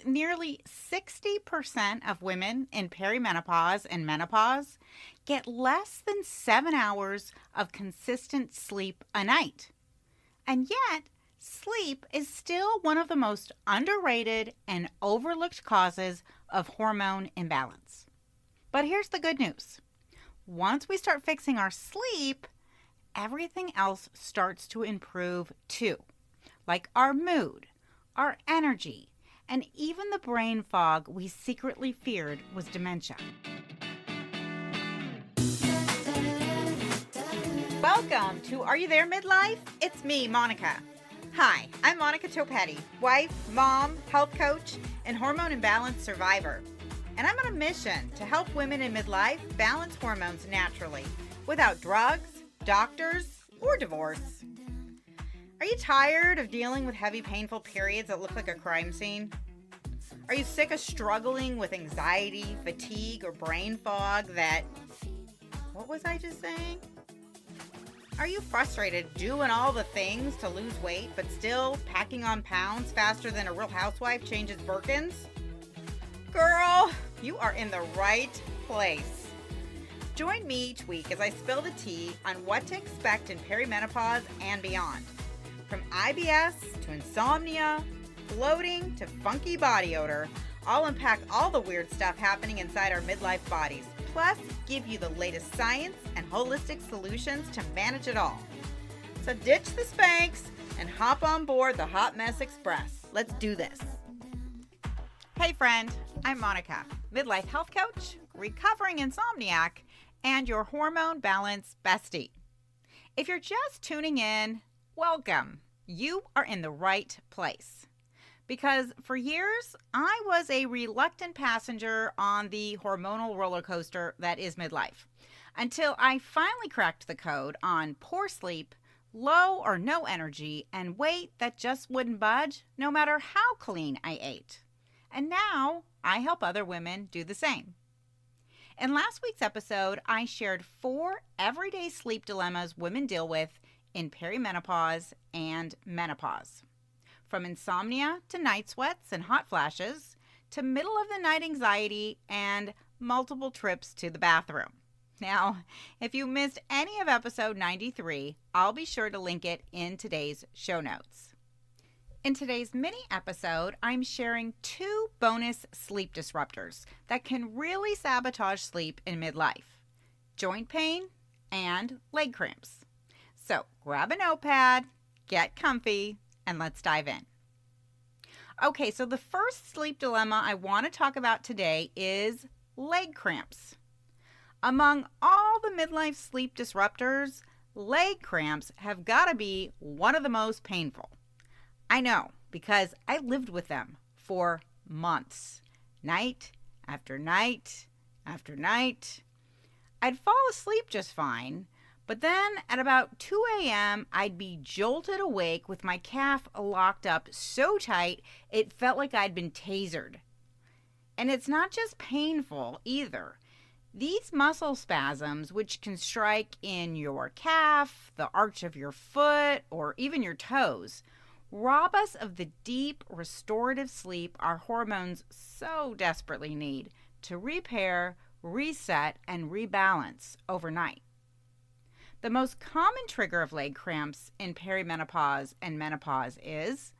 nearly 60% of women in perimenopause and menopause get less than 7 hours of consistent sleep a night. And yet, sleep is still one of the most underrated and overlooked causes of hormone imbalance. But here's the good news. Once we start fixing our sleep, everything else starts to improve too, like our mood, our energy, and even the brain fog we secretly feared was dementia. Welcome to Are You There Midlife? It's me, Monica. Hi, I'm Monica Topetti, wife, mom, health coach, and hormone imbalance survivor. And I'm on a mission to help women in midlife balance hormones naturally without drugs, doctors, or divorce. Are you tired of dealing with heavy, painful periods that look like a crime scene? Are you sick of struggling with anxiety, fatigue, or brain fog that... What was I just saying? Are you frustrated doing all the things to lose weight but still packing on pounds faster than a real housewife changes Birkins? Girl, you are in the right place. Join me each week as I spill the tea on what to expect in perimenopause and beyond. From IBS to insomnia, bloating to funky body odor, I'll unpack all the weird stuff happening inside our midlife bodies, plus give you the latest science and holistic solutions to manage it all. So ditch the Spanx and hop on board the Hot Mess Express. Let's do this. Hey friend, I'm Monica, midlife health coach, recovering insomniac, and your hormone balance bestie. If you're just tuning in, welcome. You are in the right place. Because for years, I was a reluctant passenger on the hormonal roller coaster that is midlife, until I finally cracked the code on poor sleep, low or no energy, and weight that just wouldn't budge no matter how clean I ate. And now I help other women do the same. In last week's episode, I shared 4 everyday sleep dilemmas women deal with in perimenopause and menopause. From insomnia to night sweats and hot flashes, to middle of the night anxiety and multiple trips to the bathroom. Now, if you missed any of episode 93, I'll be sure to link it in today's show notes. In today's mini episode, I'm sharing 2 bonus sleep disruptors that can really sabotage sleep in midlife: joint pain and leg cramps. So grab a notepad, get comfy, and let's dive in. Okay, so the first sleep dilemma I want to talk about today is leg cramps. Among all the midlife sleep disruptors, leg cramps have got to be one of the most painful. I know, because I lived with them for months, night after night after night. I'd fall asleep just fine, but then at about 2 a.m., I'd be jolted awake with my calf locked up so tight it felt like I'd been tasered. And it's not just painful either. These muscle spasms, which can strike in your calf, the arch of your foot, or even your toes, rob us of the deep restorative sleep our hormones so desperately need to repair, reset, and rebalance overnight. The most common trigger of leg cramps in perimenopause and menopause is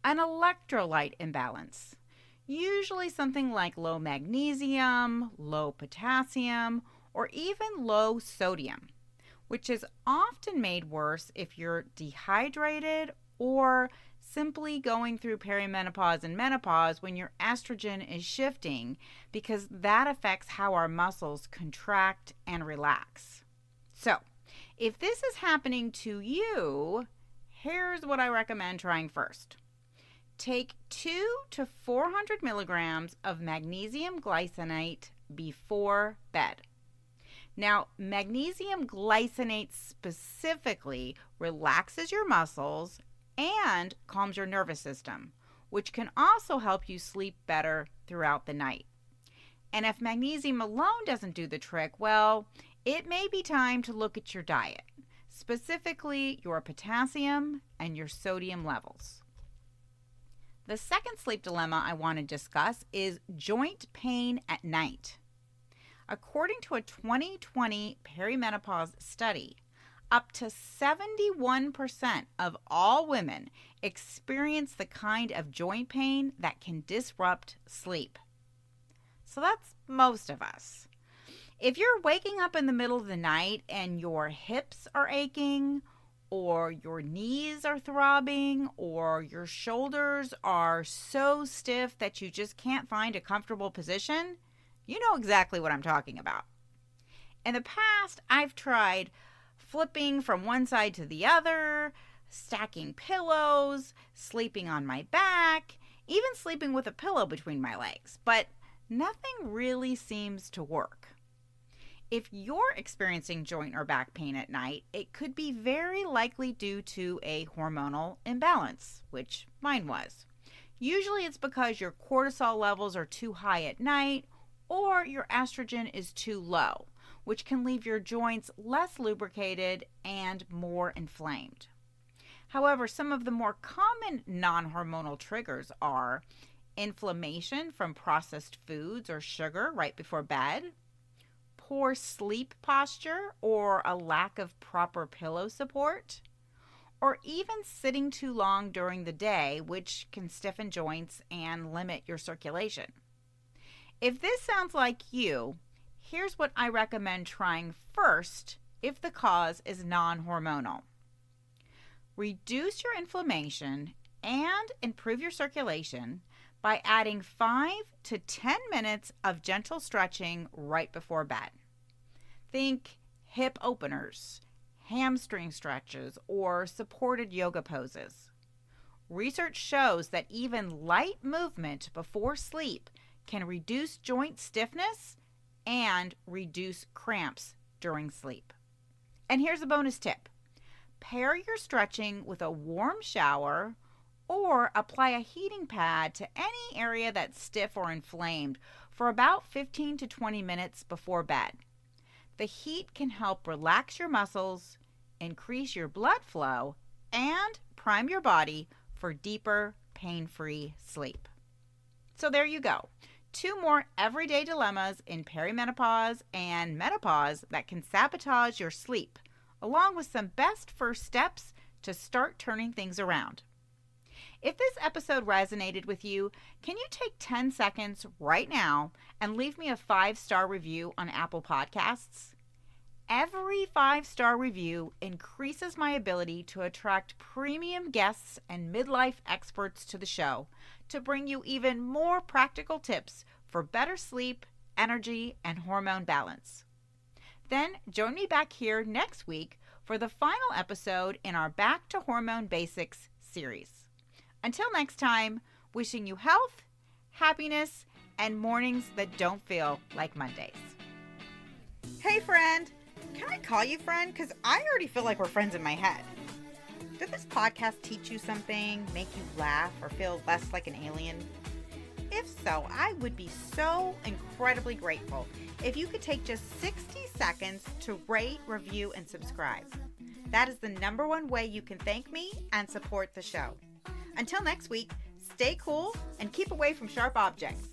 an electrolyte imbalance, usually something like low magnesium, low potassium, or even low sodium, which is often made worse if you're dehydrated or simply going through perimenopause and menopause when your estrogen is shifting, because that affects how our muscles contract and relax. So, if this is happening to you, here's what I recommend trying first. Take 200 to 400 milligrams of magnesium glycinate before bed. Now, magnesium glycinate specifically relaxes your muscles and calms your nervous system, which can also help you sleep better throughout the night. And if magnesium alone doesn't do the trick, well, it may be time to look at your diet, specifically your potassium and your sodium levels. The second sleep dilemma I want to discuss is joint pain at night. According to a 2020 perimenopause study, up to 71% of all women experience the kind of joint pain that can disrupt sleep. So that's most of us. If you're waking up in the middle of the night and your hips are aching, or your knees are throbbing, or your shoulders are so stiff that you just can't find a comfortable position, you know exactly what I'm talking about. In the past, I've tried flipping from one side to the other, stacking pillows, sleeping on my back, even sleeping with a pillow between my legs, but nothing really seems to work. If you're experiencing joint or back pain at night, it could be very likely due to a hormonal imbalance, which mine was. Usually it's because your cortisol levels are too high at night or your estrogen is too low, which can leave your joints less lubricated and more inflamed. However, some of the more common non-hormonal triggers are inflammation from processed foods or sugar right before bed, poor sleep posture or a lack of proper pillow support, or even sitting too long during the day, which can stiffen joints and limit your circulation. If this sounds like you, here's what I recommend trying first if the cause is non-hormonal. Reduce your inflammation and improve your circulation by adding 5 to 10 minutes of gentle stretching right before bed. Think hip openers, hamstring stretches, or supported yoga poses. Research shows that even light movement before sleep can reduce joint stiffness and reduce cramps during sleep. And here's a bonus tip. Pair your stretching with a warm shower or apply a heating pad to any area that's stiff or inflamed for about 15 to 20 minutes before bed. The heat can help relax your muscles, increase your blood flow, and prime your body for deeper, pain-free sleep. So there you go. 2 more everyday dilemmas in perimenopause and menopause that can sabotage your sleep, along with some best first steps to start turning things around. If this episode resonated with you, can you take 10 seconds right now and leave me a 5-star review on Apple Podcasts? Every 5-star review increases my ability to attract premium guests and midlife experts to the show to bring you even more practical tips for better sleep, energy, and hormone balance. Then join me back here next week for the final episode in our Back to Hormone Basics series. Until next time, wishing you health, happiness, and mornings that don't feel like Mondays. Hey friend, can I call you friend? Because I already feel like we're friends in my head. Did this podcast teach you something, make you laugh, or feel less like an alien? If so, I would be so incredibly grateful if you could take just 60 seconds to rate, review, and subscribe. That is the #1 way you can thank me and support the show. Until next week, stay cool and keep away from sharp objects.